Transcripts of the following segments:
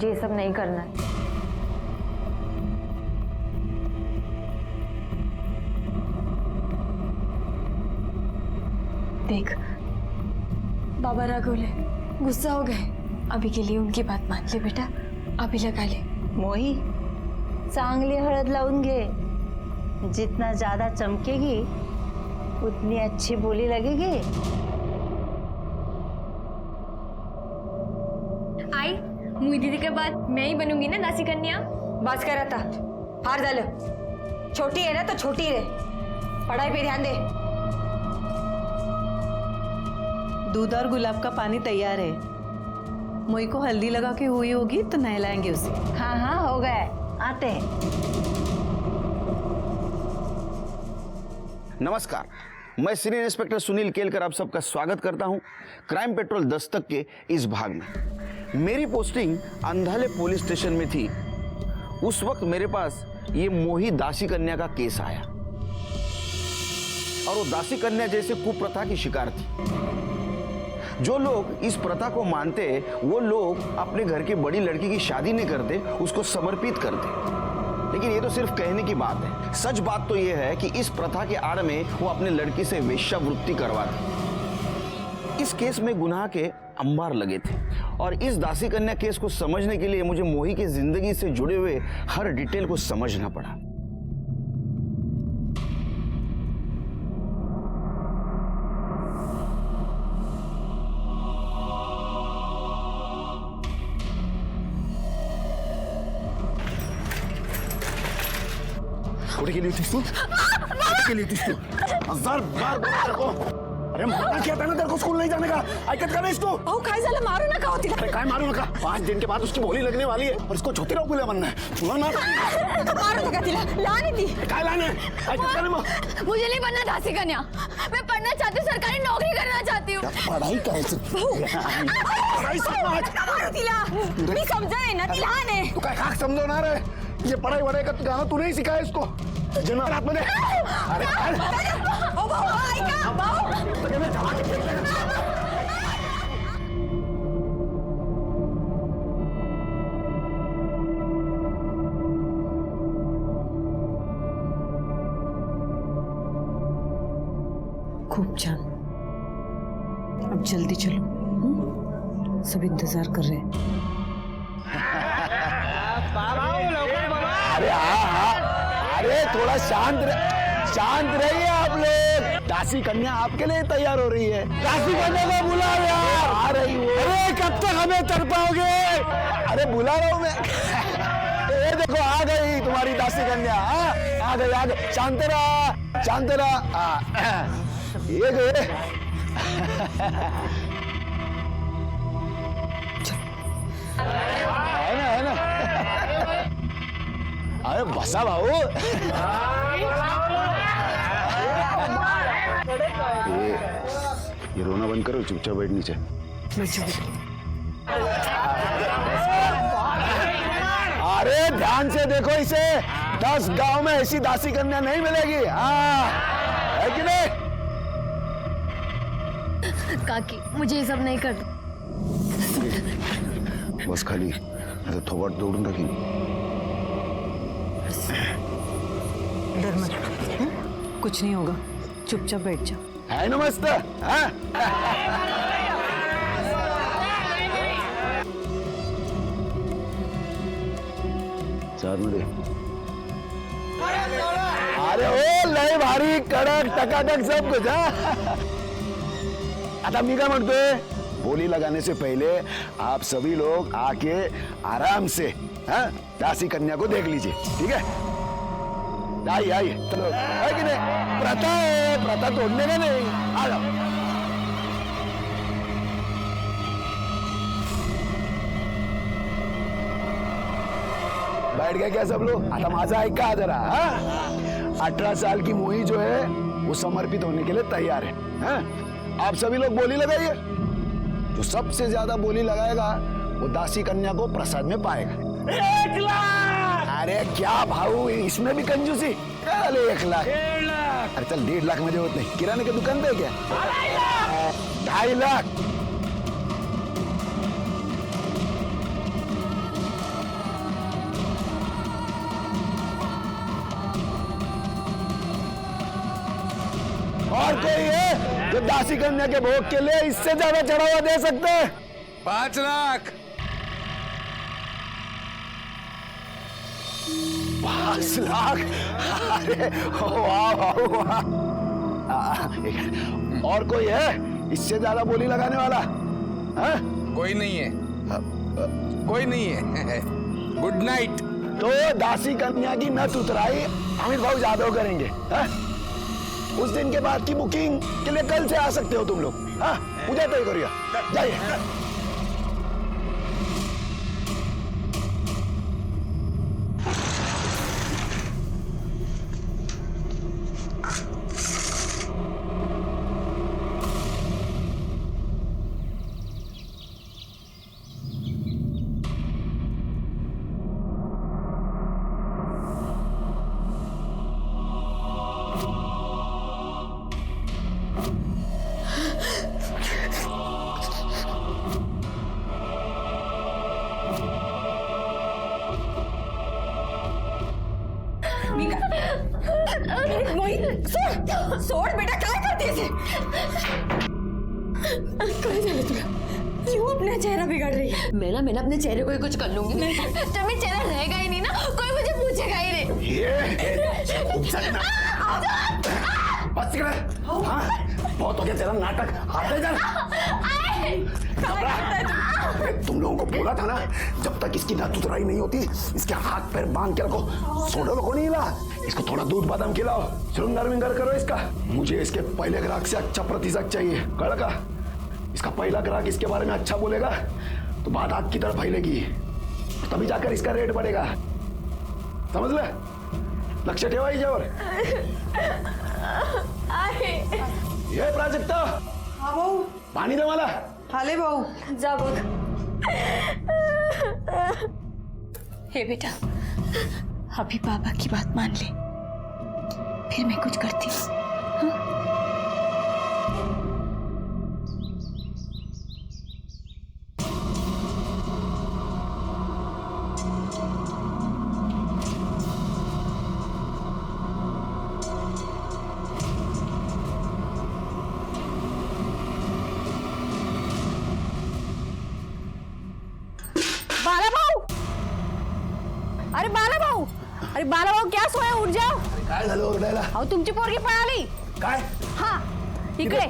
मुझे ये सब नहीं करना है। देख, बाबा रागवले, गुस्सा हो गए। अभी के लिए उनकी बात मान ले बेटा, अभी लगा ले। मोही, चांगली हळद लावून घे। जितना ज्यादा चमकेगी उतनी अच्छी बोली लगेगी। आई, मुई दीदी के बाद मैं ही बनूंगी ना दासी कन्या। बस कर आता, हार झालं। छोटी है ना तो छोटी रहे, पढ़ाई पे ध्यान दे। दूध और गुलाब का पानी तैयार है। मोई को हल्दी लगा के हुई होगी तो नहलाएंगे उसे। हाँ हाँ हो गए, आते हैं। नमस्कार, मैं सीनियर इंस्पेक्टर सुनील केलकर आप सबका स्वागत करता हूं क्राइम पेट्रोल दस्तक के इस भाग में। मेरी पोस्टिंग अंधाले पुलिस स्टेशन में थी। उस वक्त मेरे पास ये मोही दासी कन्या का केस आया और वो दासी कन्या जैसे कुप्रथा की शिकार थी। जो लोग इस प्रथा को मानते वो लोग अपने घर की बड़ी लड़की की शादी नहीं करते, उसको समर्पित करते। लेकिन ये तो सिर्फ कहने की बात है। सच बात तो ये है कि इस प्रथा के आड़ में वो अपने लड़की से वेश्यावृत्ति करवाते। इस केस में गुनाह के अंबार लगे थे और इस दासी कन्या केस को समझने के लिए मुझे मोही की जिंदगी से जुड़े हुए हर डिटेल को समझना पड़ा। कुठे गेली होतीस तू? कुठे गेली होतीस तू? 1000 बार बोला तेरे को। अरे मना किया था ना तेरे को स्कूल नहीं जाने का। ऐकत का नाहीस तू? अहो काय झालं, मारू नका हो तिला। अरे काय मारू नका, 5 दिन के बाद उसकी बोली लगने वाली है और इसको ज्योतिराव फुले बनना है। तुला ना मारू नका तिला, लहान आहे ती। काय लाने? ऐकत का नाही मग? मुझे नहीं बनना दासी कन्या, मैं पढ़ना चाहती हूँ, सरकारी नौकरी करना चाहती हूँ। पढ़ाई करायचं। पढ़ाई समज। मारू तिला, मी समजाय ना, ती लहान आहे। तू काय खाक समजवणार आहे? ये पढ़ाई वढ़ाई का गाणं तू नहीं सिखाया इसको। जना रात मध्ये। अरे काय? ओ भाऊ, ऐका भाऊ। खूब छान। अब जल्दी चलो, सब इंतजार कर रहे हैं। अरे अरे थोड़ा शांत रहिए आप लोग। दासी कन्या आपके लिए तैयार हो रही है। दासी कन्या को बुलाओ यार। आ रही हो। अरे कब तक हमें तड़पाओगे? अरे बुला रहा हूँ मैं। ये देखो आ गई तुम्हारी दासी कन्या। आ गई। शांत रहा। ये गए। है ना। अरे बसा भाऊ। ये रोना बंद करो, चुपचाप बैठ नीचे। अरे ध्यान से देखो इसे। 10 गांव में ऐसी दासी कन्या नहीं मिलेगी। हाँ है कि नहीं? काकी, मुझे ये सब नहीं करना। बस खाली थोबाट दौड़ून टाकी। डर मत, कुछ नहीं होगा, चुपचाप बैठ जाओ। है ना मस्त? हाँ? चार मध्ये। अरे ओ लय भारी कडक टकाटक सब कुछ। आता मी काय म्हणतोय, बोली लगाने से पहले आप सभी लोग आके आराम से दासी कन्या को देख लीजिए, ठीक है? आइए चलो। है कि नहीं? प्रथा तोड़ने का नहीं। आ जाओ। बैठ गए क्या सब लोग? आता माझा ऐका जरा। 18 साल की मोही जो है वो समर्पित होने के लिए तैयार है। आप सभी लोग बोली लगाइए। जो सबसे ज्यादा बोली लगाएगा वो दासी कन्या को प्रसाद में पाएगा। 1 लाख। अरे क्या भाऊ, इसमें भी कंजूसी? चल 1 लाख। 1.5 लाख। अरे चल 1.5 लाख मध्ये होत नाही। किराणे की दुकान पे क्या? 2.5 लाख। कोई है जो दासी कन्या के भोग के लिए इससे ज्यादा चढ़ावा दे सकते हैं? 5 लाख। 5 लाख? अरे वाह वाह वाह। और कोई है इससे ज्यादा बोली लगाने वाला? हाँ? कोई नहीं है, कोई नहीं है। Good night. तो दासी कन्या की नथ उतराई अमित भाऊ जादव करेंगे। हाँ? उस दिन के बाद की बुकिंग के लिए कल से आ सकते हो तुम लोग। हाँ? उद्या तय करूया, जाइए। मोहित सोड सोड बेटा काय करतेस हे? काय झालं तुला क्यों अपना चेहरा बिगाड़ रही है? मैं ना अपने चेहरे को ही कुछ कर लूंगी। जब मेरा चेहरा रहेगा ही नहीं ना, कोई मुझे पूछेगा ही नहीं। बस कर। हाँ? बहुत हो गया तेरा नाटक। हाथ दे तुम लोगों को बोला था ना, जब तक इसकी नथ उतराई नहीं होती इसके हाथ पैर बांध के रखो। सोडो को नहीं हिला, इसको थोड़ा दूध बादाम खिलाओ, श्रृंगार विंगार करो इसका। मुझे इसके पहले ग्राहक से अच्छा प्रतिशत चाहिए, कड़का। इसका पहला ग्राहक इसके बारे में अच्छा बोलेगा तो बात आग की तरफ फैलेगी, तभी जाकर इसका रेट बढ़ेगा। समझ ले? लक्ष्य ठेवा याच्यावर। ये प्राजक्ता, हाँ भाऊ, पाणी दे मला। हाले भाऊ, जा बघ। हे बेटा, अभी पापा की बात मान ले, फिर मैं कुछ करती हूँ। अरे बाला भाऊ क्या सोया, उठ जाओ. काय झालं ओरडायला? अहो तुमची पोरगी पळाली. काय? हा इकडे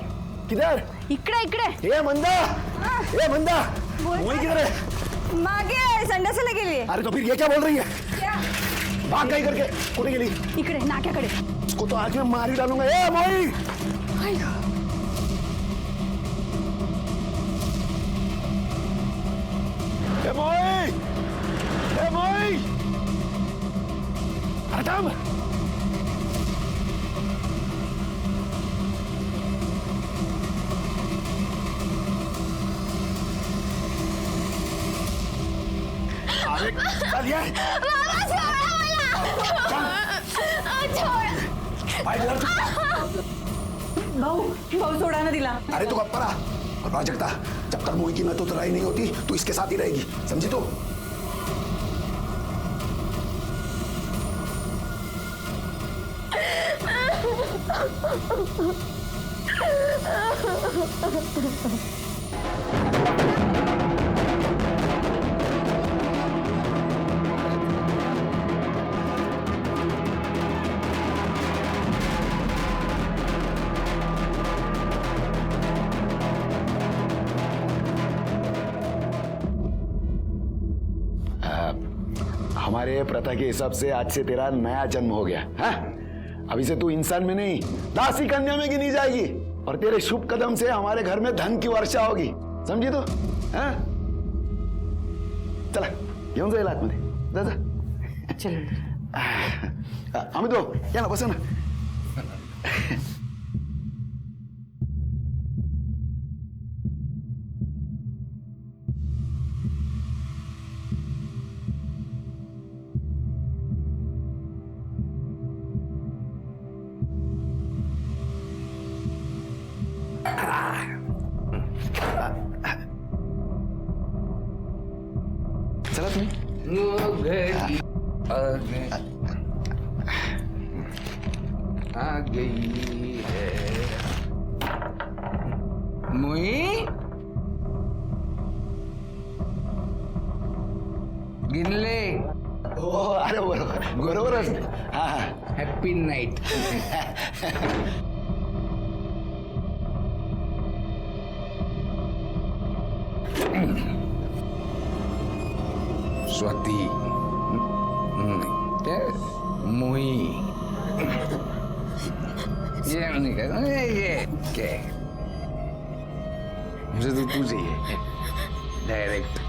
किधर? इकडे इकडे. ए मंदा, ए मंदा, वही किधर है? मागे संडासाला गेली आहे. अरे तो फिर ये क्या बोल रही है? भाग गई करके कुठे गेली? इकडे नाक्याकडे. इसको तो आज मैं मार ही डालूंगा. ए मोई, ए मोई, ए मोई, अरे थांब. अरे चल ये. भाऊ, भाऊ सोडा ना दिला. अरे तू गप्पा रहा. और प्राजक्ता, जब तक मोई की नथ उतराई नहीं होती तू इसके साथ ही रहेगी, समझी तू? हमारे प्रथा के हिसाब से आज से तेरा नया जन्म हो गया. हाँ? अभी से तू इंसान में नहीं दासी कन्या में गिनी जाएगी और तेरे शुभ कदम से हमारे घर में धन की वर्षा होगी, समझी तू? हाँ? चला घेऊन जाईल आतमध्ये. जा जा. चल. अमित भाऊ या ना, बसा ना. चला तुम्ही. आ गई है. मोई गिनले हो अरे बरोबरच हा हा हॅपी नाईट. स्वाती मोही ये नहीं कर ये मुझे तो तू चाहिए डायरेक्ट.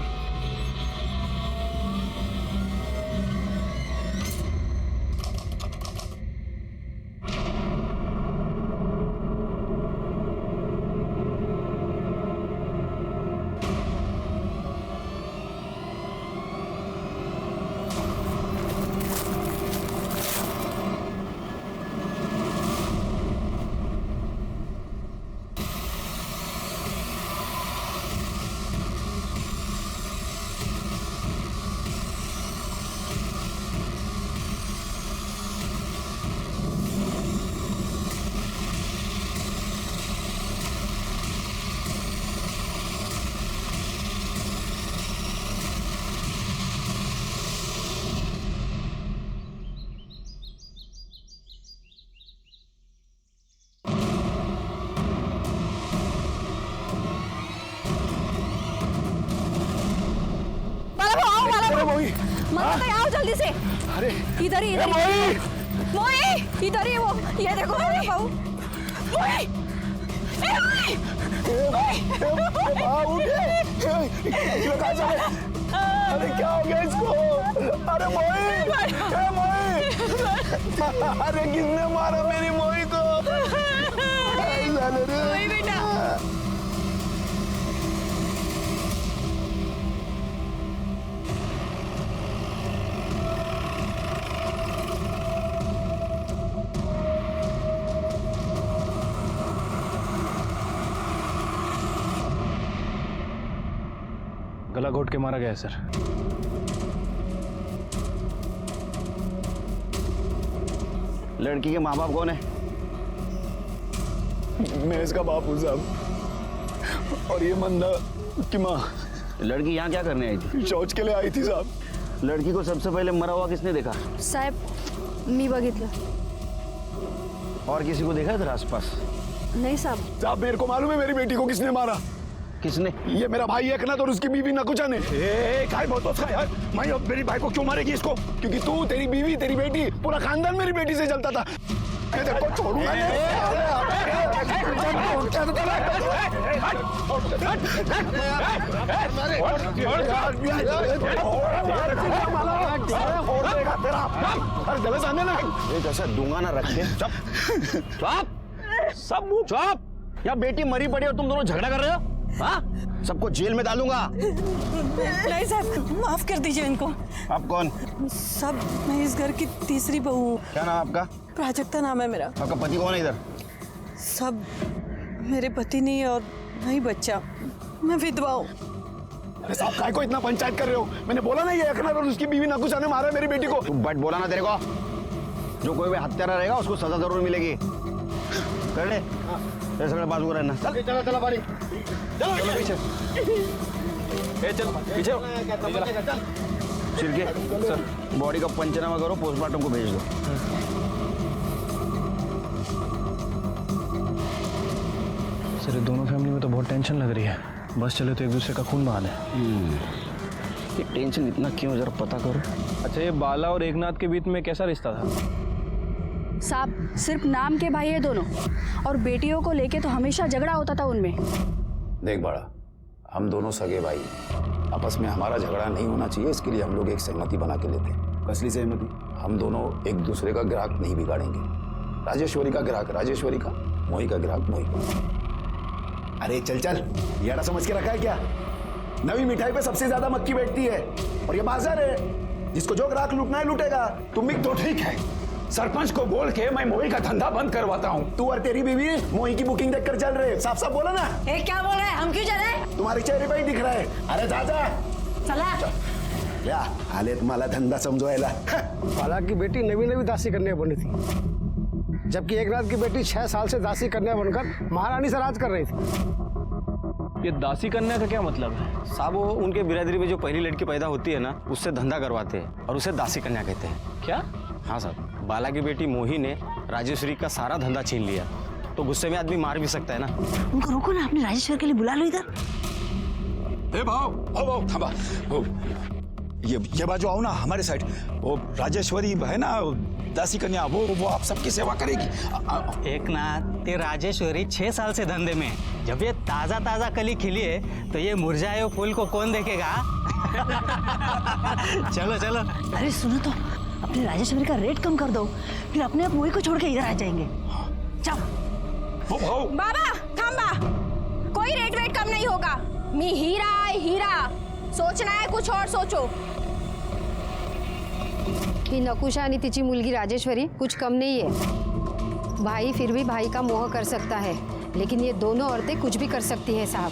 मत आओ जल्दी से. अरे इधर ही मोई इधर ही वो ये देखो मेरा बहू. मोई अरे क्या हो गया इसको? अरे मोई अरे किसने मारा मेरी मोई को? मोई बेटा. गला घोट के मारा गया है सर. लड़की के माँ बाप कौन है? मैं इसका बाप हूँ साहब, और ये मंदा की माँ. लड़की यहाँ क्या करने आई थी? शौच के लिए आई थी साहब. लड़की को सबसे पहले मरा हुआ किसने देखा? साहेब मी बघितलं. और किसी को देखा इधर आसपास? नहीं साहब. साहब मेरे को मालूम है मेरी बेटी को किसने मारा. किसने? ये मेरा भाई एकनाथ और उसकी बीवी नकुचा ने. काय बोलतो उसका यार? मैं अब मेरी भाई को क्यों मारेगी इसको? क्योंकि तू, तेरी बीवी, तेरी बेटी, पूरा खानदान मेरी बेटी से चलता था. मैं तेरे को छोड़ूंगा नहीं. अरे जल्दी आने ना. एक ऐसा दूंगा ना रखे. चुप सब मुंह चुप. या बेटी मरी पड़ी और तुम दोनों झगड़ा कर रहे हो? हाँ, सबको जेल में डालूंगा. नहीं साहब, माफ कर दीजिए इनको. आप कौन? सब मैं इस घर की तीसरी बहू हूँ. क्या नाम आपका? प्राजक्ता नाम है मेरा. आपका पति कौन है इधर? सब मेरे पति नहीं और नहीं बच्चा. मैं विधवा हूँ. अरे साहब काय को इतना पंचायत कर रहे हो? मैंने बोला ना ये एकनाथ और उसकी बीवी नकुचा ने मारा मेरी बेटी को. तू बट बोला ना तेरे को. जो कोई भी हत्यारा रहेगा उसको सजा जरूर मिलेगी. कर ले. ये सगळे बाजू रहना. चला चला बारी. चलो पीछे. चल पीछे. छिड़के सर बॉडी का पंचनामा करो, पोस्टमार्टम को भेज दो. सर ये दोनों फैमिली में तो बहुत टेंशन लग रही है. बस चले तो एक दूसरे का खून बहाने. ये टेंशन इतना क्यों, जरा पता करो. अच्छा ये बाला और एकनाथ के बीच में कैसा रिश्ता था? साहब सिर्फ नाम के भाई है दोनों, और बेटियों को लेके तो हमेशा झगड़ा होता था उनमें. देख बड़ा, हम दोनों सगे भाई, आपस में हमारा झगड़ा नहीं होना चाहिए, इसके लिए हम लोग एक सहमति बना के लेते हैं. कसली सहमति? हम दोनों एक दूसरे का ग्राहक नहीं बिगाड़ेंगे. राजेश्वरी का ग्राहक राजेश्वरी का, मोही का ग्राहक मोही का. अरे चल चल, यारा समझ के रखा है क्या? नवी मिठाई पे सबसे ज्यादा मक्खी बैठती है, और ये बाजार है, जिसको जो ग्राहक लूटना है लूटेगा. तुम भी तो ठीक है, सरपंच को बोल के मैं मोही का धंधा बंद करवाता हूँ. तू और तेरी बीवी मोही की बुकिंग देखकर चल रहे. साफ साफ बोला ना. क्या बोल रहे हैं? हम क्यों चले? तुम्हारे चेहरे पे ही दिख रहा है. अरे दादा चला. या आले तुम्हाला धंदा समजवायला. बाला की बेटी नवी नवी दासी कन्या बनी थी, जबकि एकनाथ की बेटी 6 साल से दासी कन्या बनकर महारानी से राज कर रही थी. ये दासी कन्या का क्या मतलब है? साहब वो उनके बिरादरी में जो पहली लड़की पैदा होती है ना, उससे धंधा करवाते हैं और उसे दासी कन्या कहते हैं। क्या? हाँ साहब, बाला की बेटी मोही ने राजेश्वरी का सारा धंधा छीन लिया, तो गुस्से में आदमी मार भी सकता है ना। उनको रोको ना, अपने राजेश्वर के लिए बुला लो इधर। भाव थांबा। ये बाजू आओ ना हमारे साइड। वो राजेश्वरी है ना दासी कन्या, वो आप सबकी सेवा करेगी। एक ना ते राजेश्वरी 6 साल से धंधे में है। जब ये ताजा ताजा कली खिली है तो ये मुरझाए हुए फूल को कौन देखेगा? चलो चलो। अरे सुनो तो, अपने राजेश्वरी का रेट कम कर दो, फिर अपने आप मोही को छोड़ के इधर आ जाएंगे। जाओ। बाबा थांबा, कोई रेट वेट कम नहीं होगा। मी हीरा है हीरा, सोचना है कुछ और सोचो। ही नकुशा आणि तिची मुलगी राजेश्वरी कुछ कम नहीं है। भाई फिर भी भाई का मोह कर सकता है, लेकिन ये दोनों औरतें कुछ भी कर सकती है साहब।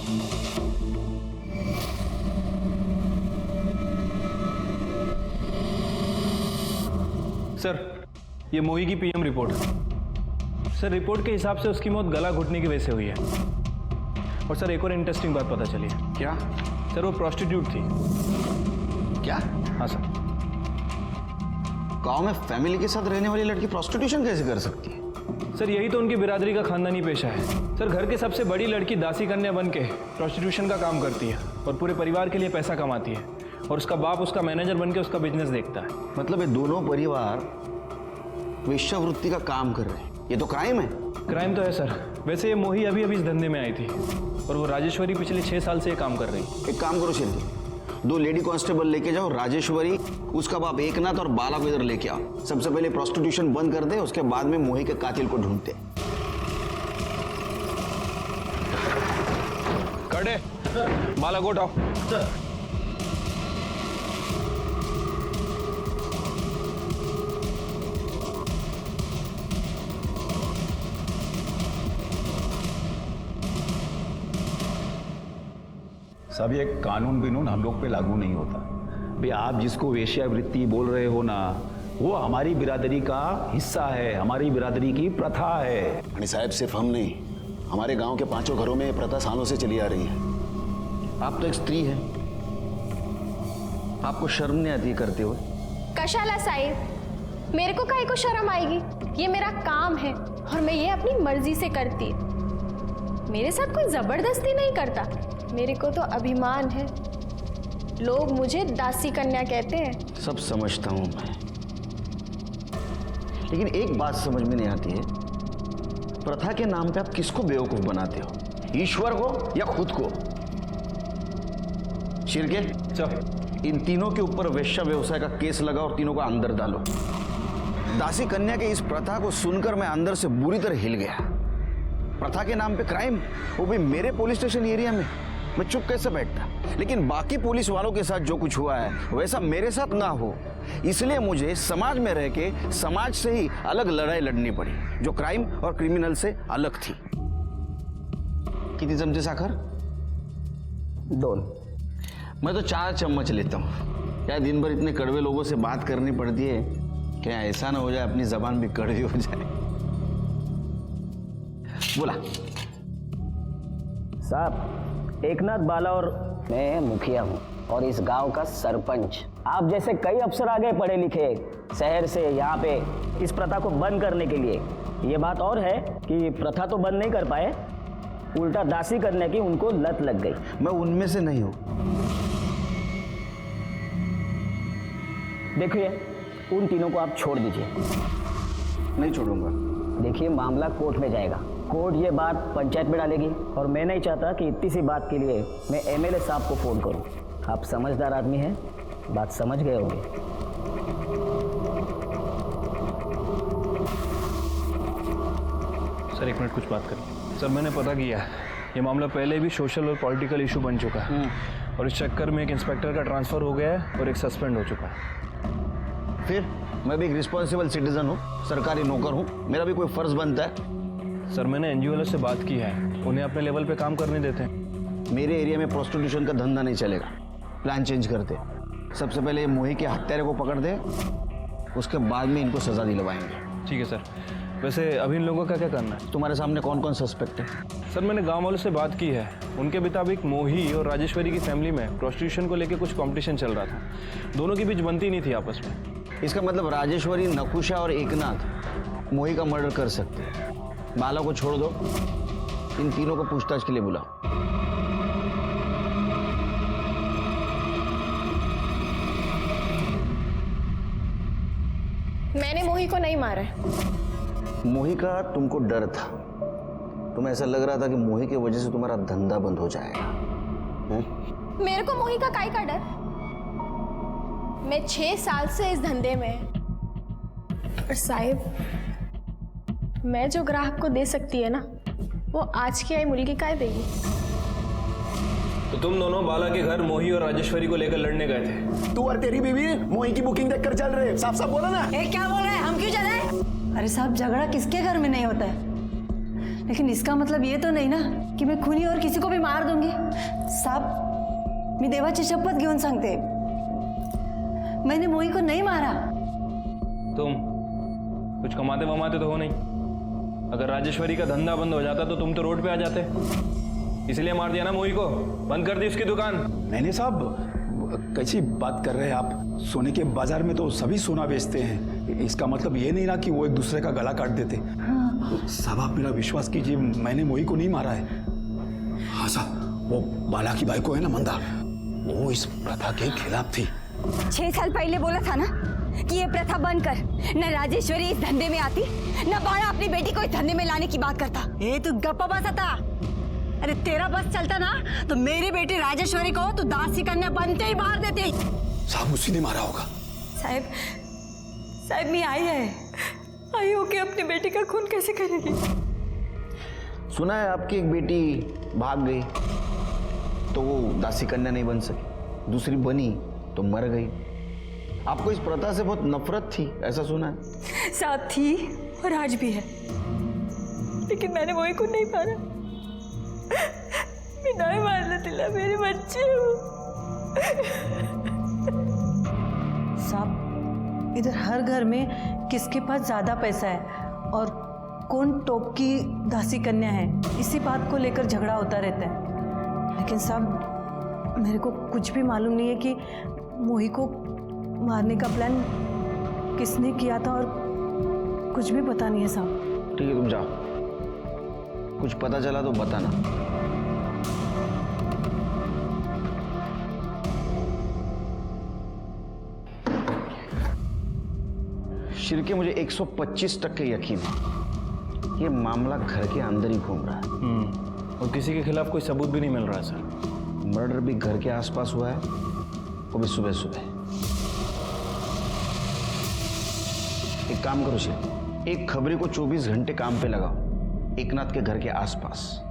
सर, ये मोही की पीएम रिपोर्ट। सर, रिपोर्ट के हिसाब से उसकी मौत गला घुटने की वजह से हुई है। और सर, एक और इंटरेस्टिंग बात पता चली है। क्या? सर, वो प्रोस्टिट्यूट थी। क्या? हाँ सर। गांव में फैमिली के साथ रहने वाली लड़की प्रोस्टिट्यूशन कैसे कर सकती है? सर, यही तो उनकी बिरादरी का खानदानी पेशा है। सर, घर के सबसे बड़ी लड़की दासी कन्या बन के प्रोस्टिट्यूशन का काम करती है और पूरे परिवार के लिए पैसा कमाती है, और उसका बाप उसका मैनेजर बन के उसका बिजनेस देखता है। मतलब ये दोनों परिवार वेश्यावृत्ति का काम कर रहे हैं, ये तो क्राइम है। क्राइम तो है सर। वैसे ये मोही अभी अभी इस धंधे में आई थी और वो राजेश्वरी पिछले 6 साल से ये काम कर रही है। एक काम करो शिल्पी, 2 लेडी कांस्टेबल लेके जाओ, राजेश्वरी, उसका बाप एकनाथ और बाला को इधर लेके आओ। सबसे पहले प्रोस्टिट्यूशन बंद कर दे, उसके बाद में मोही के कातिल को ढूंढते। कड़े, बाला को उठाओ। सब ये कानून बिनून हम लोग पे लागू नहीं होता। भाई आप जिसको वेश्यावृत्ति बोल रहे हो ना, वो हमारी बिरादरी का हिस्सा है, हमारी बिरादरी की प्रथा है। आणि साहब, सिर्फ हम नहीं, हमारे गांव के 5 घरों में ये प्रथा सालों से चली आ रही है। आप तो एक स्त्री हैं, आपको शर्म नहीं आती करते हुए? कशाला साहिब, मेरे को काहे को शर्म आएगी? ये मेरा काम है और मैं ये अपनी मर्जी से करती। मेरे साथ कोई जबरदस्ती नहीं करता। मेरे को तो अभिमान है। लोग मुझे दासी कन्या कहते हैं। सब समझता हूं मैं, लेकिन एक बात समझ में नहीं आती है, प्रथा के नाम पे आप किसको बेवकूफ बनाते हो? ईश्वर को या खुद को? शिरके, चल इन तीनों के ऊपर वेश्या व्यवसाय का केस लगा और तीनों को अंदर डालो। दासी कन्या के इस प्रथा को सुनकर मैं अंदर से बुरी तरह हिल गया। प्रथा के नाम पे क्राइम, वो भी मेरे पुलिस स्टेशन एरिया में। मैं चुप कैसे बैठता? लेकिन बाकी पुलिस वालों के साथ जो कुछ हुआ है वैसा मेरे साथ ना हो, इसलिए मुझे समाज में रह के समाज से ही अलग लड़ाई लड़नी पड़ी, जो क्राइम और क्रिमिनल से अलग थी। कितनी चमचे साखर? 2। मैं तो 4 चम्मच लेता हूँ। क्या दिन भर इतने कड़वे लोगों से बात करनी पड़ती है? क्या ऐसा ना हो जाए अपनी जबान भी कड़वी हो जाए? बोला। साहब, एकनाथ बाला और मैं मुखिया हूँ और इस गांव का सरपंच। आप जैसे कई अफसर आ गए पढ़े लिखे शहर से यहाँ पे इस प्रथा को बंद करने के लिए। ये बात और है कि प्रथा तो बंद नहीं कर पाए, उल्टा दासी करने की उनको लत लग गई। मैं उनमें से नहीं हूँ। देखिए, उन तीनों को आप छोड़ दीजिए। नहीं छोड़ूंगा। देखिए, मामला कोर्ट में जाएगा। कोर्ट ये बात पंचायत में डालेगी और मैं नहीं चाहता कि इतनी सी बात के लिए मैं एमएलए साहब को फोन करूं। आप समझदार आदमी हैं, बात समझ गए होंगे। सर, 1 मिनट कुछ बात करें। सर, मैंने पता किया है, ये मामला पहले भी सोशल और पॉलिटिकल इशू बन चुका है और इस चक्कर में एक इंस्पेक्टर का ट्रांसफर हो गया है और एक सस्पेंड हो चुका है। फिर मैं भी एक रिस्पॉन्सिबल सिटीजन हूँ, सरकारी नौकर हूँ, मेरा भी कोई फर्ज बनता है। सर, मैंने एनजीओ वालों से बात की है, उन्हें अपने लेवल पे काम करने देते हैं। मेरे एरिया में प्रोस्टिट्यूशन का धंधा नहीं चलेगा। प्लान चेंज करते। सबसे पहले मोही के हत्यारे को पकड़ दे, उसके बाद में इनको सजा दिलवाएंगे। ठीक है सर। वैसे अभी इन लोगों का क्या करना है? तुम्हारे सामने कौन कौन सस्पेक्ट है? सर मैंने गांव वालों से बात की है। उनके मुताबिक मोही और राजेश्वरी की फैमिली में प्रोस्टिट्यूशन को लेकर कुछ कंपटीशन चल रहा था। दोनों के बीच बनती नहीं थी आपस में। इसका मतलब राजेश्वरी, नकुशा और एकनाथ मोही का मर्डर कर सकते हैं। बाला को छोड़ दो, इन तीनों को पूछताछ के लिए बुलाओ। मैंने मोही को नहीं मारा है। मोही का तुमको डर था। तुम्हें ऐसा लग रहा था कि मोही की वजह से तुम्हारा धंधा बंद हो जाएगा। मेरे को मोही का काहे का डर? मैं 6 साल से इस धंधे में। और साहिब, मैं जो ग्राहक को दे सकती है ना, वो आज की आई मुर्गी काहे देगी? तो तुम दोनों बाला के घर मोही और राजेश्वरी को लेकर लड़ने गए थे। तू और तेरी बीवी मोही की बुकिंग देखकर चल रहे। साफ साफ बोला ना। क्या बोल रहे हैं? हम क्यों चले? अरे साहब, झगड़ा किसके घर में नहीं होता है, लेकिन इसका मतलब ये तो नहीं ना कि मैं खूनी और किसी को भी मार दूंगी। साहब, मी देवाची शपथ घेऊन सांगते, मैंने मोही को नहीं मारा। तुम कुछ कमाते वमाते तो हो नहीं। अगर राजेश्वरी का धंधा बंद हो जाता तो तुम तो रोड पे आ जाते। इसलिए मार दिया ना मोही को, बंद कर दी उसकी दुकान। मैंने साहब, कैसी बात कर रहे हैं आप? सोने के बाजार में तो सभी सोना बेचते हैं। इसका मतलब ये नहीं ना कि वो एक दूसरे का गला काट देते। साहब आप मेरा विश्वास कीजिए, मैंने मोही को नहीं मारा है। हाँ साहब, वो बाला की बाइको है ना मंदा, वो इस प्रथा के खिलाफ थी। 6 साल पहले बोला था ना कि ये प्रथा बंद कर। न राजेश्वरी इस धंधे में आती, न बाला अपनी बेटी को इस धंधे में लाने की बात करता। ए तू गप्पा बस था। अरे तेरा बस चलता ना तो मेरी बेटी राजेश्वरी को तू दासी कन्या बनते ही मार देती। साहब उसी ने मारा होगा। साहब मैं आई हो के अपनी बेटी का खून कैसे करेगी? सुना है आपकी एक बेटी भाग गई तो वो दासी कन्या नहीं बन सकी, दूसरी बनी तो मर गई। आपको इस प्रथा से बहुत नफरत थी, ऐसा सुना है? साथ थी और आज भी है, लेकिन मैंने मोही को नहीं मारा। मैं नहीं मारने दिला, मेरे बच्चे साहब, इधर हर घर में किसके पास ज्यादा पैसा है और कौन टॉप की दासी कन्या है, इसी बात को लेकर झगड़ा होता रहता है। लेकिन साहब, मेरे को कुछ भी मालूम नहीं है कि मोही को मारने का प्लान किसने किया था और कुछ भी पता नहीं है साहब। ठीक है, तुम जाओ, कुछ पता चला तो बताना। शिर्के, मुझे 125% यकीन है ये मामला घर के अंदर ही घूम रहा है। और किसी के खिलाफ कोई सबूत भी नहीं मिल रहा है सर। मर्डर भी घर के आसपास हुआ है, वो भी सुबह सुबह। एक काम करो शिर्के, एक खबरी को 24 घंटे काम पे लगाओ एकनाथ के घर के आसपास।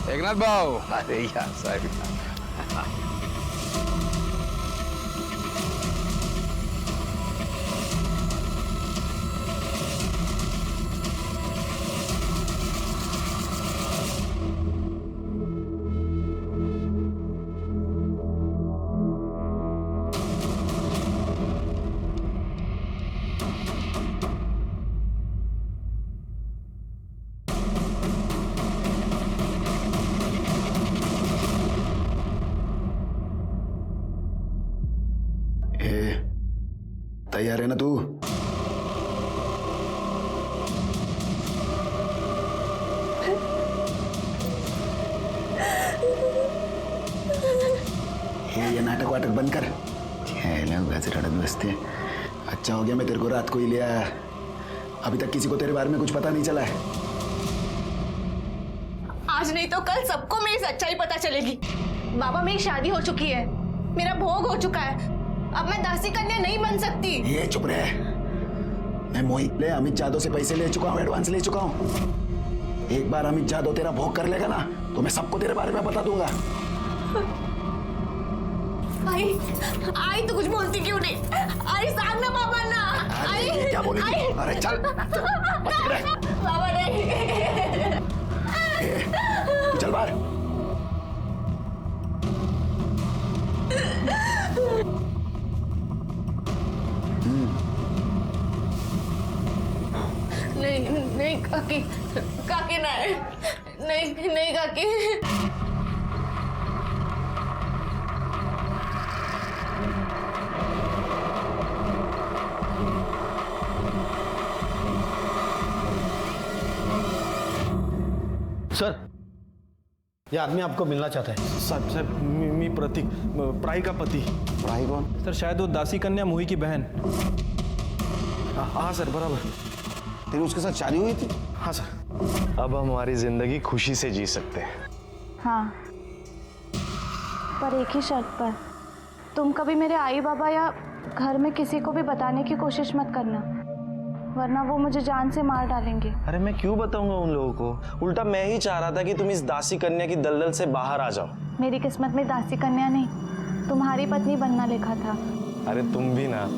एकनाथ भाऊ, अरे यार साहब, तैयार है ना तू? ये नाटक वाटक बंद कर। रड़क बसते। अच्छा हो गया मैं तेरे को रात को ही लिया। अभी तक किसी को तेरे बारे में कुछ पता नहीं चला है। आज नहीं तो कल सबको मेरी सच्चाई पता चलेगी। बाबा, मेरी शादी हो चुकी है, मेरा भोग हो चुका है, अब मैं दासी कन्या नहीं बन सकती। ये चुप रहे। मैं मोहित ले अमित जादव से पैसे ले चुका हूँ, एडवांस ले चुका हूँ। एक बार अमित जादव तेरा भोग कर लेगा ना तो मैं सबको तेरे बारे में बता दूंगा। आई तो कुछ बोलती क्यों नहीं? आई सामने बाबा ना। आई क्या बोली? अरे चल बाबा नहीं। चल बाहर। काकी काकी नहीं नहीं नहीं काकी। सर, ये आदमी आपको मिलना चाहता है। साहब साहब मी प्रतीक, प्राई का पति। प्राई कौन? सर शायद वो दासी कन्या मोही की बहन। हाँ सर बराबर। तेरी उसके साथ शादी हुई थी? हाँ सर। अब हम हमारी जिंदगी खुशी से जी सकते हैं। हाँ, पर एक ही शर्त पर, तुम कभी मेरे आई बाबा या घर में किसी को भी बताने की कोशिश मत करना, वरना वो मुझे जान से मार डालेंगे। अरे मैं क्यों बताऊंगा उन लोगों को? उल्टा मैं ही चाह रहा था कि तुम इस दासी कन्या की दलदल से बाहर आ जाओ। मेरी किस्मत में दासी कन्या नहीं, तुम्हारी पत्नी बनना लिखा था। अरे तुम भी ना।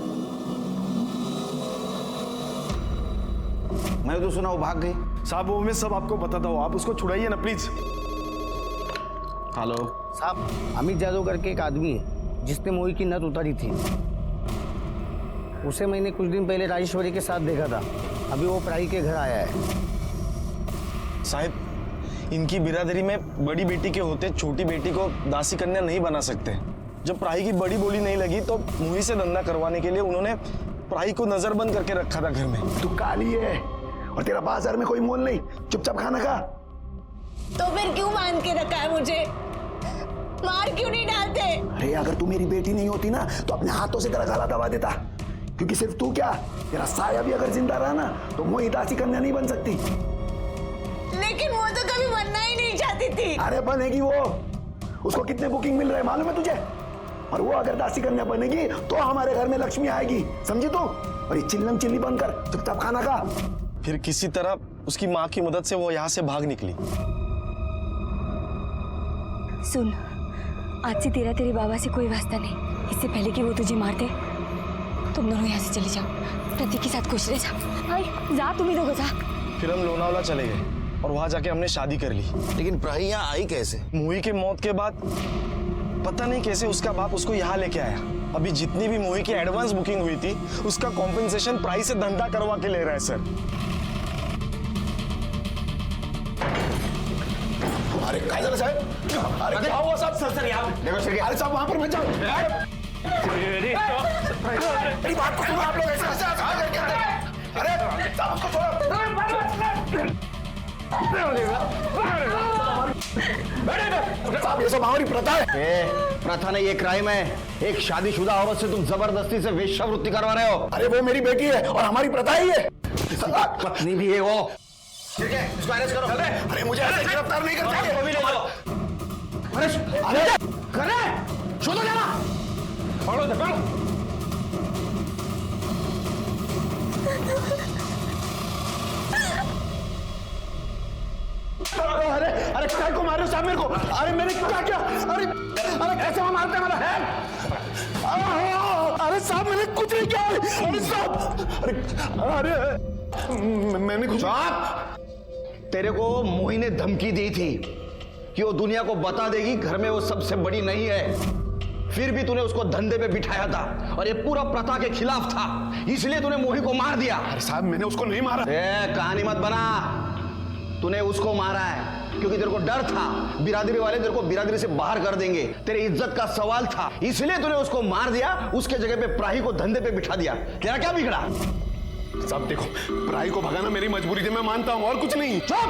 मैंने तो सुना वो भाग गई। साहब वो मैं सब आपको बताता हूँ, आप उसको छुड़ाइए ना प्लीज। हेलो साहब, अमित यादव करके एक आदमी है जिसने मोही की नथ उतारी थी। उसे मैंने कुछ दिन पहले राजेश्वरी के साथ देखा था। अभी वो प्राई के घर आया है। साहब इनकी बिरादरी में बड़ी बेटी के होते छोटी बेटी को दासी कन्या नहीं बना सकते। जब प्राई की बड़ी बोली नहीं लगी तो मोही से धंधा करवाने के लिए उन्होंने प्राई को नजरबंद करके रखा था घर में। तू काली है और तेरा बाजार में कोई मोल नहीं, चुपचाप खाना खा। तो फिर क्यों मान के रखा है मुझे? मार क्यों नहीं डालते? अरे अगर तू मेरी बेटी नहीं होती ना तो अपने हाथों से तेरा गला दबा देता, क्योंकि सिर्फ तू क्या, तेरा साया भी अगर जिंदा रहा ना तो मोही दासी कन्या नहीं बन सकती। लेकिन वो तो कभी बनना ही नहीं चाहती थी। अरे बनेगी वो। उसको कितने बुकिंग मिल रहे मालूम है तुझे? और वो अगर दासी कन्या बनेगी तो हमारे घर में लक्ष्मी आएगी, समझी तू? और ये चिल्लम चिल्ली बंद कर, चुपचाप खाना खा। फिर किसी तरह उसकी माँ की मदद से वो यहाँ से भाग निकली। सुन, आज से तेरा तेरे बाबा से कोई वास्ता नहीं। इससे पहले कि वो तुझे मार दे, तुम दोनों यहाँ से चले जाओ। प्रतीक के साथ खुश रह जाओ। भाई जा, तुम ही दोगे जा। फिर हम लोनावला चले गए और वहां जाके हमने शादी कर ली। लेकिन प्राही यहाँ आई कैसे? मोही के मौत के बाद पता नहीं कैसे उसका बाप उसको यहाँ लेके आया। अभी जितनी भी मोही की एडवांस बुकिंग हुई थी उसका कॉम्पेंसेशन प्राइस से धंधा करवा के ले रहा है सर। अरे काय झालं साहेब? अरे क्या हुआ साहब? सर यहाँ अरे साहब वहां पर मत जाओ। मेरी बात को सुनो आप लोग, ऐसे कैसे आ करके अंदर? अरे साहब उसको छोड़ो। साहब ये सब हमारी प्रथा है। प्रथा नहीं, ये क्राइम है। एक शादीशुदा औरत से तुम जबरदस्ती से वेश्यावृत्ति करवा रहे हो। अरे वो मेरी बेटी है और हमारी प्रथा ही है। पत्नी भी है वो। ठीक है, इसको अरेस्ट करो। अरे मुझे ऐसे गिरफ्तार नहीं करना है। वो भी ले लो। अरे करे छोड़ो जाना। पकड़ो से पकड़ो। अरे अरे काय को मारे साहब मेरे को? अरे मैंने क्या किया? अरे अरे कैसे वहां मारते हैं मेरा? अरे साहब मैंने कुछ नहीं किया। अरे साहब अरे अरे मैंने कुछ। तेरे को मोही ने धमकी दी थी कि वो दुनिया को बता देगी घर में वो सबसे बड़ी नहीं है। फिर भी तूने उसको धंधे पे बिठाया था और ये पूरा प्रथा के खिलाफ था, इसलिए तूने मोही को मार दिया। अरे साहब मैंने उसको नहीं मारा। कहानी मत बना। तूने उसको मारा है क्योंकि तेरे को डर था बिरादरी वाले तेरे को बिरादरी से बाहर कर देंगे। तेरे इज्जत का सवाल था, इसलिए तूने उसको मार दिया। उसके जगह पे प्राही को धंधे पे बिठा दिया। तेरा क्या बिगड़ा? साहब देखो, प्राही को भगाना मेरी मजबूरी थी, मैं मानता हूं, और कुछ नहीं। चुप!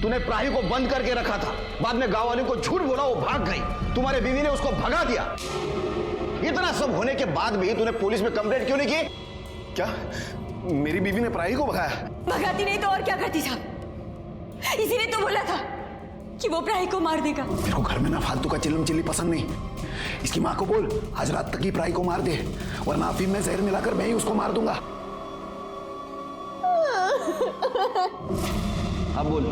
तूने प्राही को बंद करके रखा था, बाद में गांव वालों को झूठ बोला, वो भाग गई। तुम्हारे बीवी ने उसको भगा दिया। इतना सब होने के बाद भी तूने पुलिस में कंप्लेंट क्यों नहीं की? क्या मेरी बीवी ने प्राही को भगाया? भगाती नहीं तो और क्या करती साहब? इसीलिए तो बोला था कि वो प्राही को मार देगा। मेरे को घर में ना फालतू का चिल्लम चिल्ली पसंद नहीं। इसकी माँ को बोल आज रात तक ही प्राही को मार दे, वरना अफीम में जहर मिलाकर मैं ही उसको मार दूंगा। अब बोल,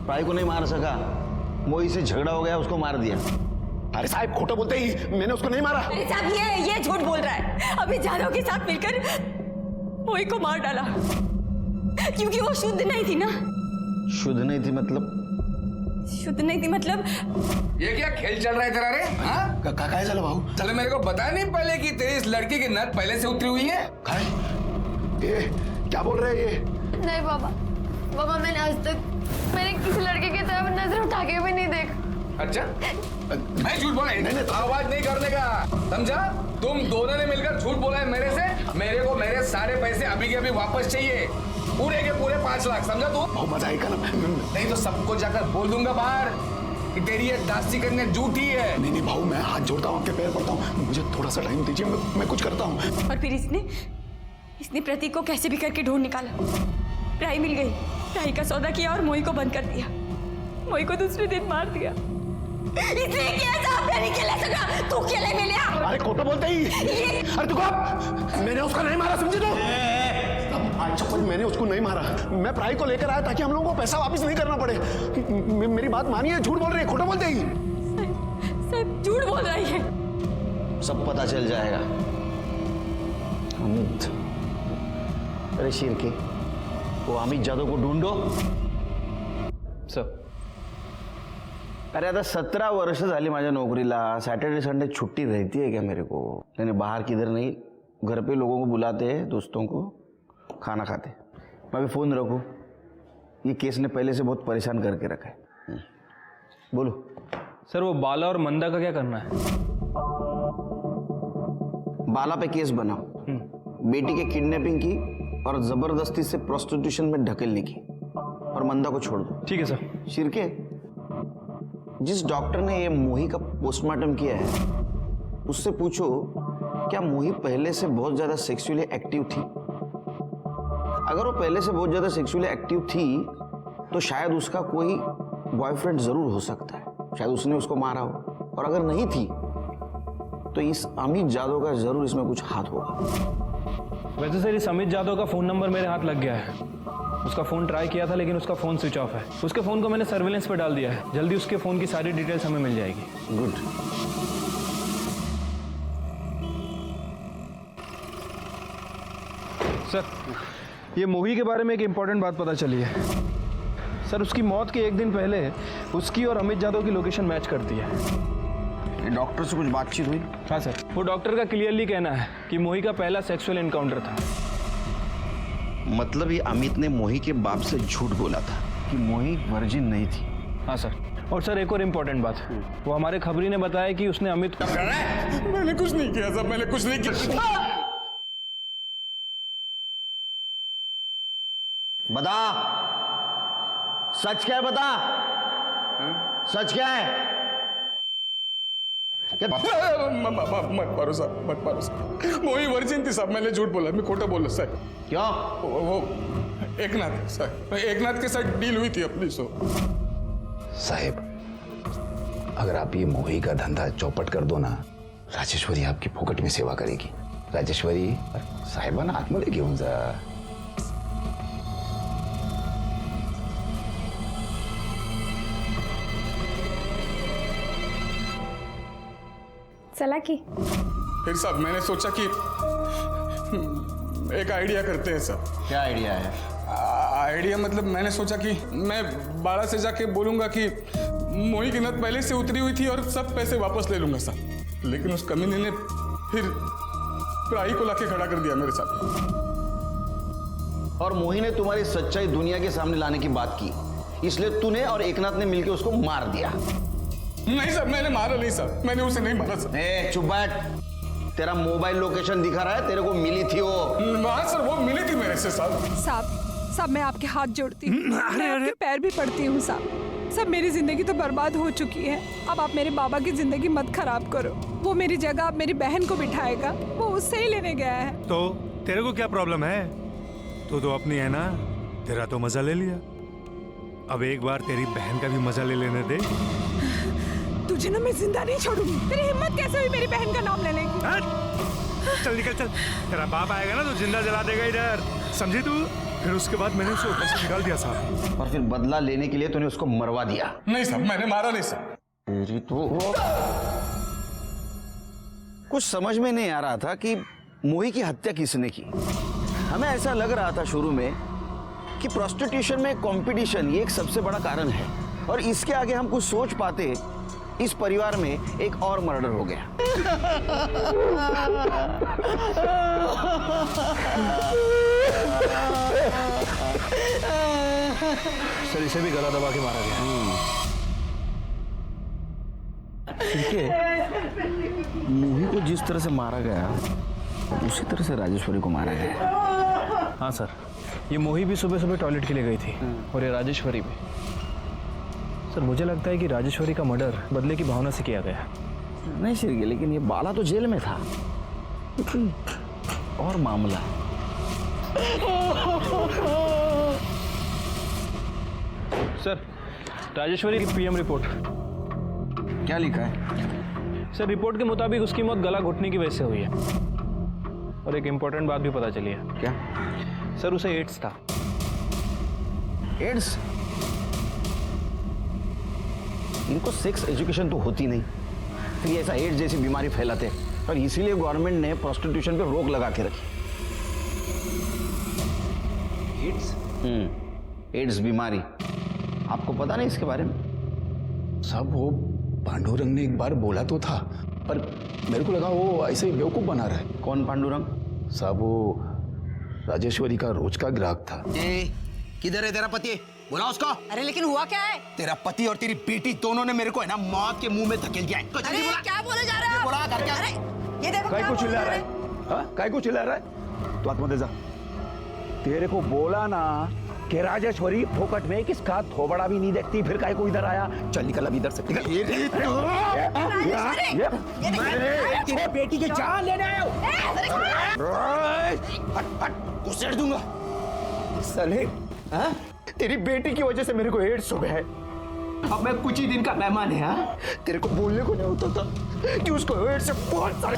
प्राही को नहीं मार सका, मोही से झगड़ा हो गया, उसको मार दिया। अरे साहब खोटा बोलते ही, मैंने उसको नहीं मारा। अरे साहब ये झूठ बोल रहा है। अभी जादव के साथ मिलकर मोही को मार डाला क्योंकि वो शुद्ध नहीं थी ना। शुद्ध नहीं थी मतलब? शुद्ध नहीं थी मतलब? ये क्या खेल चल रहा है तेरा रे? हाँ? काय झालं भाऊ? चलो मेरे को बताया नहीं पहले कि तेरी इस लड़की की नथ पहले से उतरी हुई है? ये क्या बोल रहे हैं ये? नहीं बाबा, बाबा मैंने किसी लड़के की तरफ नजर उठा के भी नहीं देखा। अच्छा, मैं झूठ बोला? नहीं, आवाज नहीं करने का, समझा? तुम दोनों ने मिलकर झूठ बोला है मेरे से। मेरे को मेरे सारे पैसे अभी के अभी वापस चाहिए, पूरे के पूरे 5 लाख, समझा तू? मजा आएगा ना? नहीं तो सबको जाकर बोल दूंगा बाहर कि तेरी ये दासी कन्या झूठी है। नहीं भाऊ, मैं हाथ जोड़ता हूँ, आपके पैर पड़ता हूँ, मुझे थोड़ा सा टाइम दीजिए, मैं कुछ करता हूँ। और फिर इसने प्रतीक को कैसे भी करके ढूंढ निकाला। प्राई मिल गई, प्राई का सौदा किया और मोही को बंद कर दिया। मोही को दूसरे दिन मार दिया। इसलिए किया साहब, मैं नहीं खेला सका, तू खेले मिले। अरे खोटो बोलते ही। अरे तू कब? मैंने उसको नहीं मारा, समझे तू? आज चप्पल, मैंने उसको नहीं मारा, मैं प्राई को लेकर आया ताकि हम लोगों को पैसा वापस नहीं करना पड़े। मेरी बात मानिए, झूठ बोल रही है, खोटो बोलते ही। साहब झूठ बोल रही है। सब पता चल जाएगा। अमित, अरे शिर्के, वो अमित जादव को ढूंढो। सर, अरे आता 17 वर्ष झाली माझ्या नोकरीला, सैटरडे संडे छुट्टी रहती है क्या मेरे को? मैंने बाहर किधर नहीं, घर पे लोगों को बुलाते हैं, दोस्तों को, खाना खाते। मैं भी फोन रखूं? ये केस ने पहले से बहुत परेशान करके रखा है। बोलो सर, वो बाला और मंदा का क्या करना है? बाला पे केस बनाओ, बेटी के किडनैपिंग की और जबरदस्ती से प्रोस्टिट्यूशन में ढकेलने की, और मंदा को छोड़ दो। ठीक है सर। शिर्के, जिस डॉक्टर ने ये मोही का पोस्टमार्टम किया है, उससे पूछो क्या मोही पहले से बहुत ज्यादा सेक्सुअली एक्टिव थी? अगर वो पहले से बहुत ज्यादा सेक्सुअली एक्टिव थी तो शायद उसका कोई बॉयफ्रेंड जरूर हो सकता है, शायद उसने उसको मारा हो। और अगर नहीं थी तो इस अमित जादव का जरूर इसमें कुछ हाथ होगा। वैसे सर, इस अमित जादव का फोन नंबर मेरे हाथ लग गया है। उसका फोन ट्राई किया था लेकिन उसका फोन स्विच ऑफ है। उसके फोन को मैंने सर्विलेंस पे डाल दिया है, जल्दी उसके फोन की सारी डिटेल्स हमें मिल जाएगी। गुड। सर, ये मोही के बारे में एक इम्पॉर्टेंट बात पता चली है। सर, उसकी मौत के एक दिन पहले उसकी और अमित जादव की लोकेशन मैच करती है। डॉक्टर से कुछ बातचीत हुई? हाँ सर, वो डॉक्टर का क्लियरली कहना है कि मोही का पहला सेक्सुअल एनकाउंटर था। मतलब ये अमित ने मोही के बाप से झूठ बोला था कि मोही वर्जिन नहीं थी। हाँ सर। और सर, एक और इम्पोर्टेंट बात, वो हमारे खबरी ने बताया कि उसने अमित को... मैंने कुछ नहीं किया साहब, मैंने कुछ नहीं किया। बता, सच क्या है? बता, सच क्या है? मत मारो साहब, मत मारो साहब। मोही वर्जिन थी साहब, मैंने झूठ बोला, मैं खोटा बोला सर। क्या? वो एकनाथ सर, एकनाथ के साथ डील हुई थी अपनी। सो साहेब, अगर आप ये मोही का धंधा चौपट कर दो ना, राजेश्वरी आपकी फुकट में सेवा करेगी। राजेश्वरी, साहेबांना आतमध्ये घेऊन जा। चला की फिर साहब मैंने सोचा कि एक आइडिया करते हैं सर। क्या आइडिया है? आइडिया मतलब मैंने सोचा कि मैं बाड़ा से जाके बोलूंगा कि मोही की नद पहले से उतरी हुई थी और सब पैसे वापस ले लूंगा सर। लेकिन उस कमीने ने फिर प्राई को लाके खड़ा कर दिया मेरे साथ। और मोही ने तुम्हारी सच्चाई दुनिया के सामने लाने की बात की, इसलिए तूने और एकनाथ ने मिलकर उसको मार दिया। नहीं सर, मैंने मारा नहीं सर, मैंने उसे नहीं मारा सर। चुप बैठ, तेरा मोबाइल लोकेशन दिखा रहा है, तेरे को मिली थी वो। हाँ सर, वो मिली थी मेरे से साहब। साहब मैं आपके हाथ जोड़ती हूँ, मैं आपके पैर भी पड़ती हूँ साहब। मेरी जिंदगी तो बर्बाद हो चुकी है, अब आप मेरे बाबा की जिंदगी मत खराब करो। वो मेरी जगह अब मेरी बहन को बिठाएगा, वो उससे ही लेने गया है। तो तेरे को क्या प्रॉब्लम है? तू तो अपनी है ना, तेरा तो मजा ले लिया, अब एक बार तेरी बहन का भी मजा ले लेने दे। तुझे ना मैं जिंदा नहीं छोड़ूंगी। तेरी हिम्मत कैसे हुई मेरी बहन का नाम लेने की? चल निकल चल, तेरा बाप आएगा ना तो जिंदा जला देगा इधर, समझी तू? फिर उसके बाद मैंने उसे ऊपर से निकाल दिया साहब। और फिर बदला लेने के लिए तूने उसको मरवा दिया? नहीं साहब, मैंने मारा नहीं साहब। तेरी तो कुछ समझ में नहीं आ रहा था कि मोही की हत्या किसने की। हमें ऐसा लग रहा था शुरू में कि प्रोस्टिट्यूशन में कंपटीशन ये एक सबसे बड़ा कारण है, और इसके आगे हम कुछ सोच पाते इस परिवार में एक और मर्डर हो गया। सर इसे भी गला दबा के मारा गया। मोही को जिस तरह से मारा गया उसी तरह से राजेश्वरी को मारा गया। हाँ सर, ये मोही भी सुबह सुबह टॉयलेट के लिए गई थी और ये राजेश्वरी भी। सर मुझे लगता है कि राजेश्वरी का मर्डर बदले की भावना से किया गया। नहीं श्री, लेकिन ये बाला तो जेल में था और मामला। सर राजेश्वरी की पीएम रिपोर्ट। क्या लिखा है? सर रिपोर्ट के मुताबिक उसकी मौत गला घुटने की वजह से हुई है और एक इम्पोर्टेंट बात भी पता चली है। क्या? सर उसे एड्स था। एड्स? इनको सेक्स एजुकेशन तो होती नहीं, फिर ऐसा एड्स जैसी बीमारी फैलाते और इसीलिए गवर्नमेंट ने प्रोस्टिट्यूशन पे रोक लगा के रखी। एड्स? एड्स बीमारी, आपको पता नहीं इसके बारे में? साहब वो पांडुरंग ने एक बार बोला तो था, पर मेरे को लगा वो ऐसे ही बेवकूफ बना रहा है। कौन पांडुरंग? साहब वो राजेश्वरी का रोज का ग्राहक था। किधर है तेरा पति? बुला उसको। अरे लेकिन हुआ क्या है? तेरा पति और तेरी बेटी दोनों ने मेरे को है ना मौत के मुंह में धकेल दिया है। अरे क्या बोले जा रहे हैं? बोला कर क्या? अरे ये देखो काय क्या को बोल चिल्ला रहा रहे है? हैं? हाँ काय को चिल्ला रहा है? तो आत्मदे जा। तेरे को बोला ना कि राजेश्वरी फोकट में किसका थोबड़ा भी नहीं देखती, फिर काय को इधर आया? चल निकल अब इधर से निकल। तेरी बेटी की जान लेने आया हूँ। घुसेड़ दूंगा। साले, हाँ? तेरी बेटी की वजह से मेरे को एड्स हो गया है। अब मैं कुछ ही दिन का मेहमान है। हाँ? तेरे को बोलने को नहीं होता था कि उसको एड्स से बहुत सारे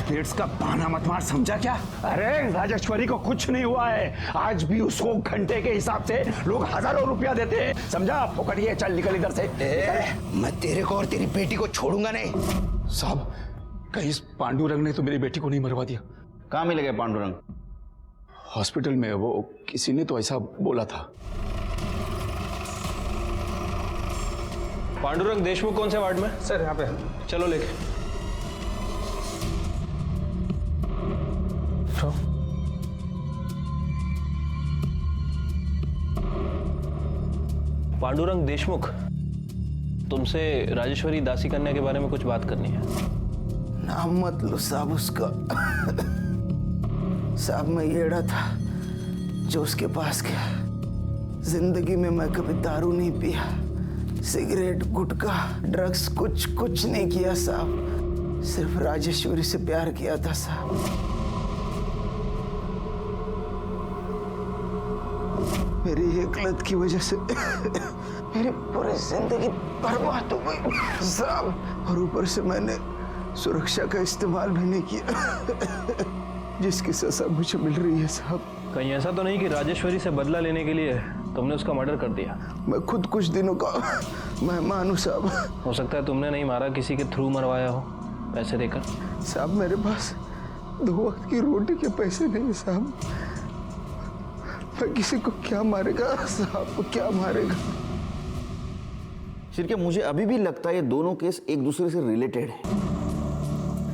एड्स का बहाना मत मार, समझा क्या? अरे राजेश्वरी को कुछ नहीं हुआ है, आज भी उसको घंटे के हिसाब से लोग हजारों रुपया देते हैं, समझा? पकड़िए, चल निकल इधर से। मैं तेरे को और तेरी बेटी को छोड़ूंगा नहीं। साहब कहीं इस पांडुरंग ने तो मेरी बेटी को नहीं मरवा दिया? कहाँ मिलेगा पांडुरंग? हॉस्पिटल में, वो किसी ने तो ऐसा बोला था। पांडुरंग देशमुख कौन से वार्ड में? सर यहाँ पे। चलो लेके। पांडुरंग देशमुख, तुमसे राजेश्वरी दासी कन्या के बारे में कुछ बात करनी है। नाम मत लो साहब उसका। साहब मैं येड़ा था जो उसके पास गया। जिंदगी में मैं कभी दारू नहीं पिया, सिगरेट, गुटखा, ड्रग्स कुछ नहीं किया साहब। सिर्फ राजेश्वरी से प्यार किया था साहब। मेरी एक लत की वजह से मेरी पूरी जिंदगी बर्बाद हो गई साहब। और ऊपर से मैंने सुरक्षा का इस्तेमाल भी नहीं किया, जिसकी सजा मुझे मिल रही है साहब। कहीं ऐसा तो नहीं कि राजेश्वरी से बदला लेने के लिए तुमने उसका मर्डर कर दिया? मैं खुद कुछ दिनों का मेहमान हूँ साहब। हो सकता है तुमने नहीं मारा, किसी के थ्रू मरवाया हो पैसे देकर। साहब मेरे पास 2 वक्त की रोटी के पैसे नहीं है साहब। मैं किसी को क्या मारेगा साहब, क्या मारेगा? शिरके, मुझे अभी भी लगता है ये दोनों केस एक दूसरे से रिलेटेड है।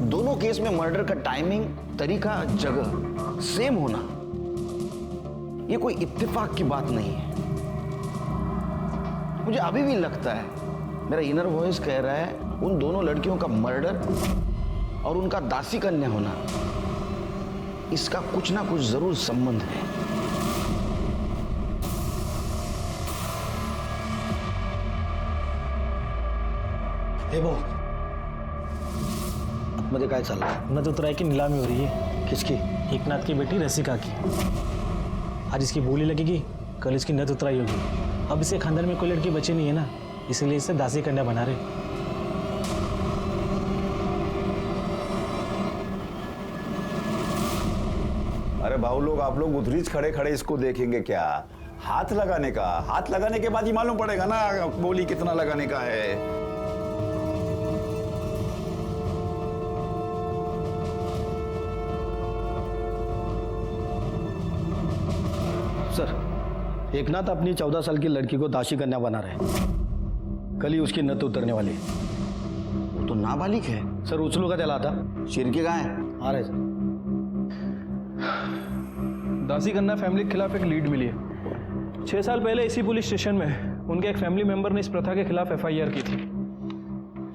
दोनों केस में मर्डर का टाइमिंग, तरीका, जगह सेम होना ये कोई इत्तेफाक की बात नहीं है। मुझे अभी भी लगता है, मेरा इनर वॉइस कह रहा है, उन दोनों लड़कियों का मर्डर और उनका दासी कन्या होना, इसका कुछ ना कुछ जरूर संबंध है। मुझे क्या चल रहा है? नद उतराई की नीलामी हो रही है। किसकी? एकनाथ की बेटी रसिका की। आज इसकी बोली लगेगी, कल इसकी नद उतराई होगी। अब इसके खानदान में कोई लड़की बची नहीं है ना, इसीलिए इसे दासी कन्या बना रहे। अरे भाऊ लोग, आप लोग उधरीच खड़े खड़े इसको देखेंगे क्या? हाथ लगाने के बाद ही मालूम पड़ेगा ना बोली कितना लगाने का है। सर, एकनाथ अपनी 14 साल की लड़की को दासी कन्या बना रहे हैं। कल ही उसकी नत उतरने वाली है। वो तो नाबालिग है। सर उछलू का चला था। शिरके कहाँ है? आ रहे सर। दासी कन्या फैमिली के खिलाफ एक लीड मिली है। 6 साल पहले इसी पुलिस स्टेशन में उनके एक फैमिली मेंबर ने इस प्रथा के खिलाफ FIR की थी।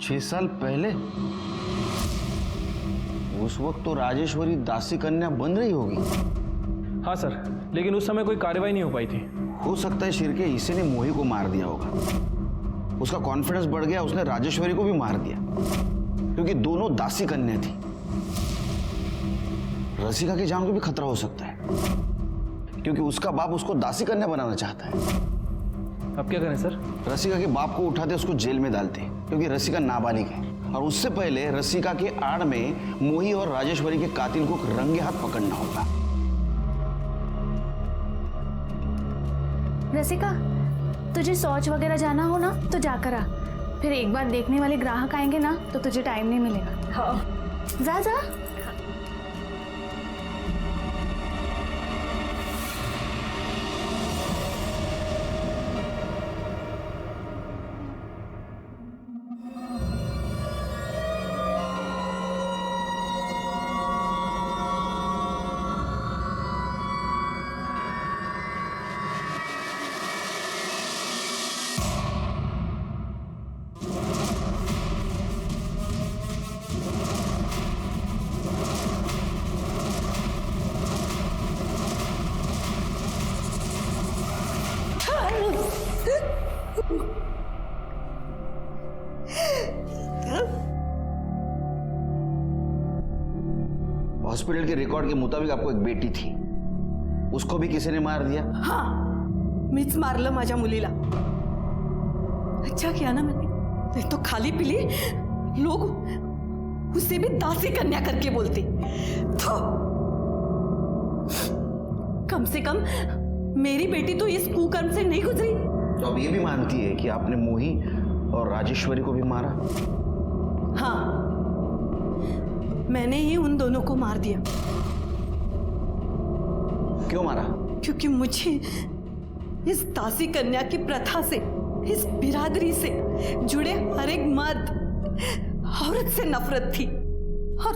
6 साल पहले? उस वक्त तो राजेश्वरी दासी कन्या बन रही होगी। हाँ सर, लेकिन उस समय कोई कार्रवाई नहीं हो पाई थी। हो सकता है शिरके इसी ने मोही को मार दिया होगा। उसका कॉन्फिडेंस बढ़ गया, उसने राजेश्वरी को भी मार दिया, क्योंकि दोनों दासी कन्या थी। रसिका की जान को भी खतरा हो सकता है, क्योंकि उसका बाप उसको दासी कन्या बनाना चाहता है। अब क्या करें सर? रसिका के बाप को उठाते उसको जेल में डालते, क्योंकि रसिका नाबालिग है। और उससे पहले रसिका के आड़ में मोही और राजेश्वरी के कातिल को रंगे हाथ पकड़ना होगा। रसिका, तुझे शौच वगैरह जाना हो ना तो जाकर आ। फिर एक बार देखने वाले ग्राहक आएंगे ना तो तुझे टाइम नहीं मिलेगा। हाँ, जा जा। हॉस्पिटल के रिकॉर्ड के मुताबिक आपको एक बेटी थी, उसको भी किसी ने मार दिया? हाँ, मीच मारलं माझ्या मुलीला। अच्छा किया ना मैंने, नहीं तो खाली पीली लोग उसे भी दासी कन्या करके बोलते। तो कम से कम मेरी बेटी तो इस कुकर्म से नहीं गुजरी। तो अब ये भी मानती है कि आपने मोही और राजेश्वरी को भी मारा? हाँ, मैंने ही उन दोनों को मार दिया। क्यों मारा? क्योंकि मुझे इस दासी कन्या की प्रथा से, इस बिरादरी से जुड़े हर एक मर्द औरत से नफरत थी। और